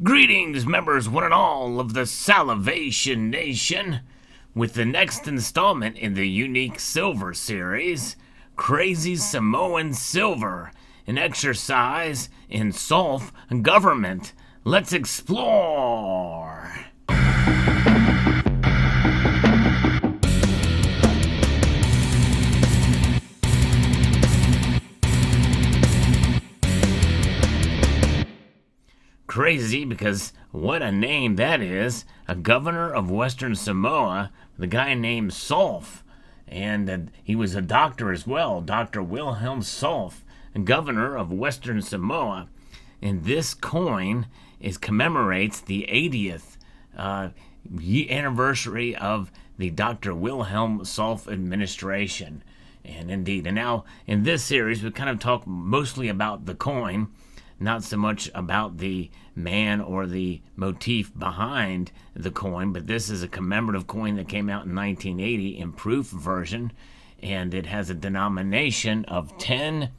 Greetings, members one and all of the Salivation Nation, with the next installment in the unique Silver series, Crazy Samoan Silver, an exercise in SOLF government. Let's explore! Crazy because what a name that is. A governor of Western Samoa, the guy named SOLF. And he was a doctor as well, Dr. Wilhelm SOLF, governor of Western Samoa. And this coin commemorates the 80th anniversary of the Dr. Wilhelm SOLF administration. And indeed, and now in this series, we kind of talk mostly about the coin, not so much about the man or the motif behind the coin, but this is a commemorative coin that came out in 1980 in proof version, and it has a denomination of 10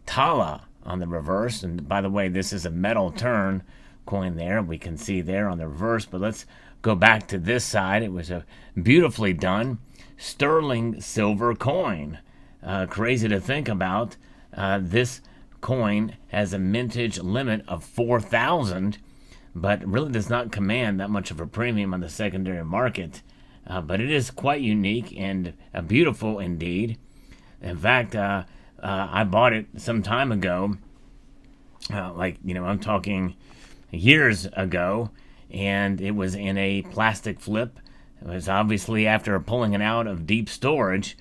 tala on the reverse. And by the way, this is a metal turn coin there. We can see there on the reverse, but let's go back to this side. It was a beautifully done sterling silver coin. Crazy to think about. This coin has a mintage limit of 4,000, but really does not command that much of a premium on the secondary market. But it is quite unique and beautiful indeed. In fact, I bought it some time ago, I'm talking years ago, and it was in a plastic flip. It was obviously after pulling it out of deep storage,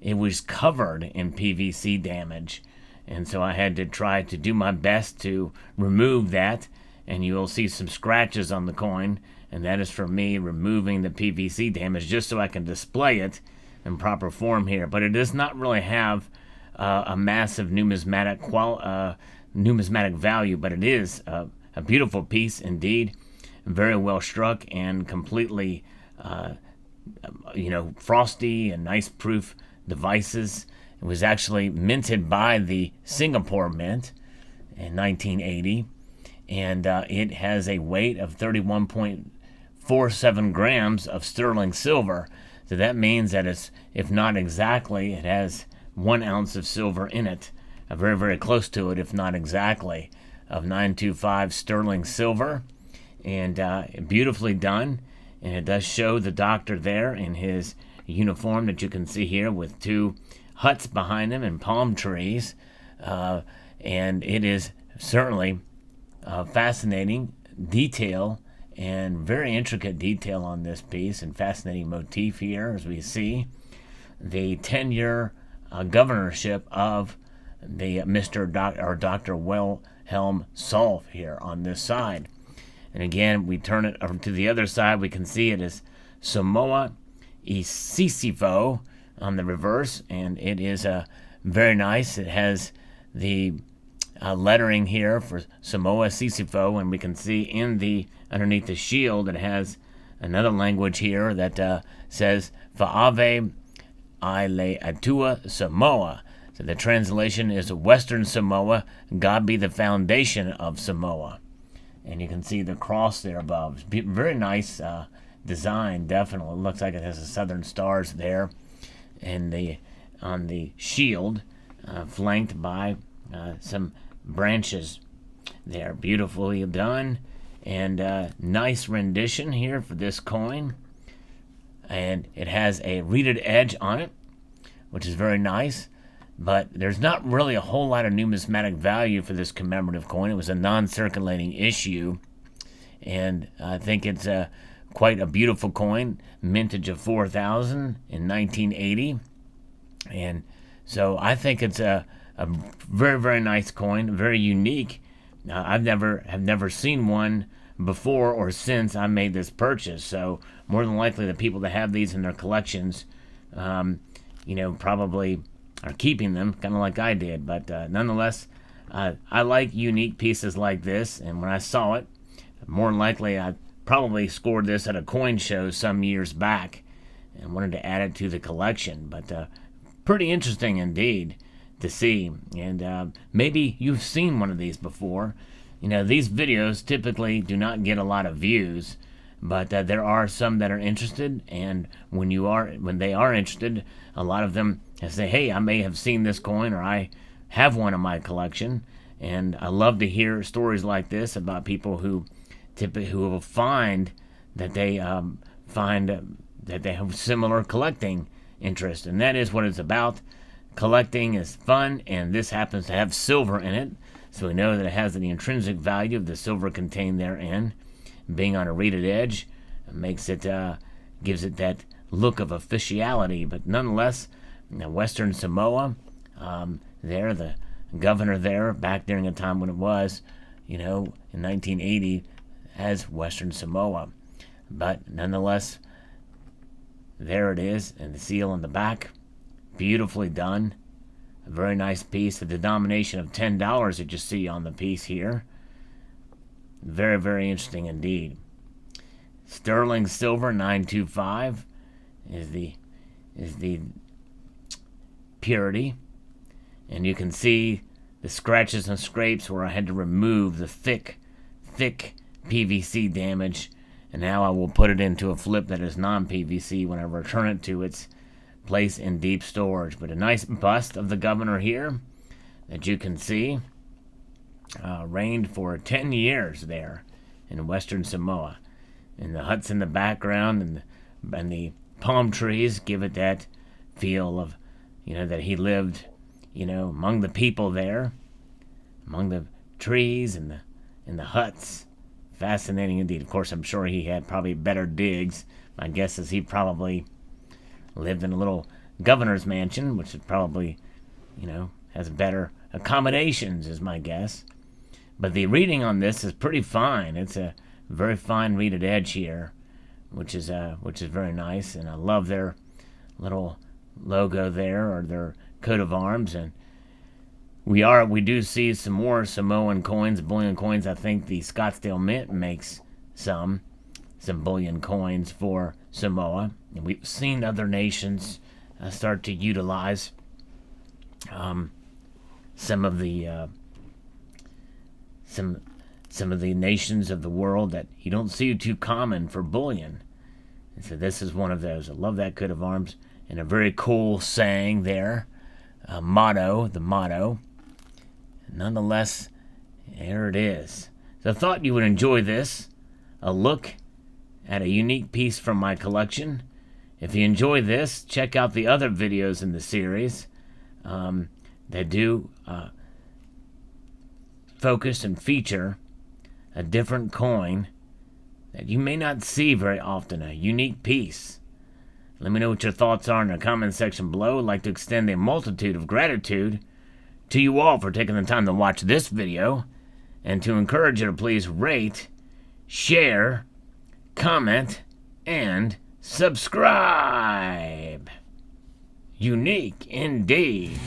it was covered in PVC damage. And so I had to try to do my best to remove that, and you will see some scratches on the coin, and that is for me removing the PVC damage just so I can display it in proper form here. But it does not really have a massive numismatic value, but it is a beautiful piece indeed, very well struck and completely, frosty and nice proof devices. It was actually minted by the Singapore Mint in 1980, and it has a weight of 31.47 grams of sterling silver. So that means that it's, if not exactly, it has 1 ounce of silver in it, very, very close to it, if not exactly, of 925 sterling silver, and beautifully done. And it does show the doctor there in his uniform that you can see here with 2 huts behind him and palm trees, and it is certainly fascinating detail and very intricate detail on this piece, and fascinating motif here as we see the 10-year governorship of the Dr. Wilhelm SOLF here on this side. And again, we turn it over to the other side, we can see it is Samoa Isisifo on the reverse, and it is very nice. It has the lettering here for Samoa Sisifo, and we can see underneath the shield it has another language here that says Fa'ave Ile Atua Samoa. So the translation is Western Samoa, God be the foundation of Samoa. And you can see the cross there above. Very nice design, definitely. It looks like it has the southern stars there, and on the shield, flanked by some branches there. Beautifully done, and nice rendition here for this coin. And it has a reeded edge on it, which is very nice, but there's not really a whole lot of numismatic value for this commemorative coin. It was a non-circulating issue, and I think it's quite a beautiful coin, mintage of 4,000 in 1980, and so I think it's a very, very nice coin, very unique. I've never seen one before or since I made this purchase, so more than likely the people that have these in their collections, probably are keeping them, kind of like I did. But nonetheless, I like unique pieces like this, and when I saw it, more than likely I probably scored this at a coin show some years back and wanted to add it to the collection. But pretty interesting indeed to see, and maybe you've seen one of these before. these videos typically do not get a lot of views, but there are some that are interested, and when they are interested, a lot of them say, hey, I may have seen this coin, or I have one in my collection. And I love to hear stories like this about people who will find that they have similar collecting interest, and that is what it's about. Collecting is fun, and this happens to have silver in it, so we know that it has the intrinsic value of the silver contained therein. Being on a rated edge makes it gives it that look of officiality, but nonetheless, Western Samoa, the governor there back during a time when it was, in 1980, as Western Samoa, but nonetheless, there it is, and the seal on the back, beautifully done. A very nice piece. The denomination of $10 that you see on the piece here. Very, very interesting indeed. Sterling silver 925 is the purity, and you can see the scratches and scrapes where I had to remove the thick PVC damage, and now I will put it into a flip that is non-PVC when I return it to its place in deep storage. But a nice bust of the governor here that you can see reigned for 10 years there in Western Samoa, and the huts in the background and the palm trees give it that feel of that he lived among the people there, among the trees and the huts. Fascinating indeed. Of course, I'm sure he had probably better digs. My guess is he probably lived in a little governor's mansion, which is probably, has better accommodations, is my guess. But the reading on this is pretty fine. It's a very fine readed edge here, which is very nice, and I love their little logo there, or their coat of arms. And we do see some more Samoan coins, bullion coins. I think the Scottsdale Mint makes some bullion coins for Samoa, and we've seen other nations start to utilize some of the nations of the world that you don't see too common for bullion. And so this is one of those. I love that coat of arms, and a very cool saying there, the motto. Nonetheless, there it is. So I thought you would enjoy this, a look at a unique piece from my collection. If you enjoy this, check out the other videos in the series that do focus and feature a different coin that you may not see very often, a unique piece. Let me know what your thoughts are in the comment section below. I'd like to extend a multitude of gratitude to you all for taking the time to watch this video, and to encourage you to please rate, share, comment, and subscribe. Unique indeed.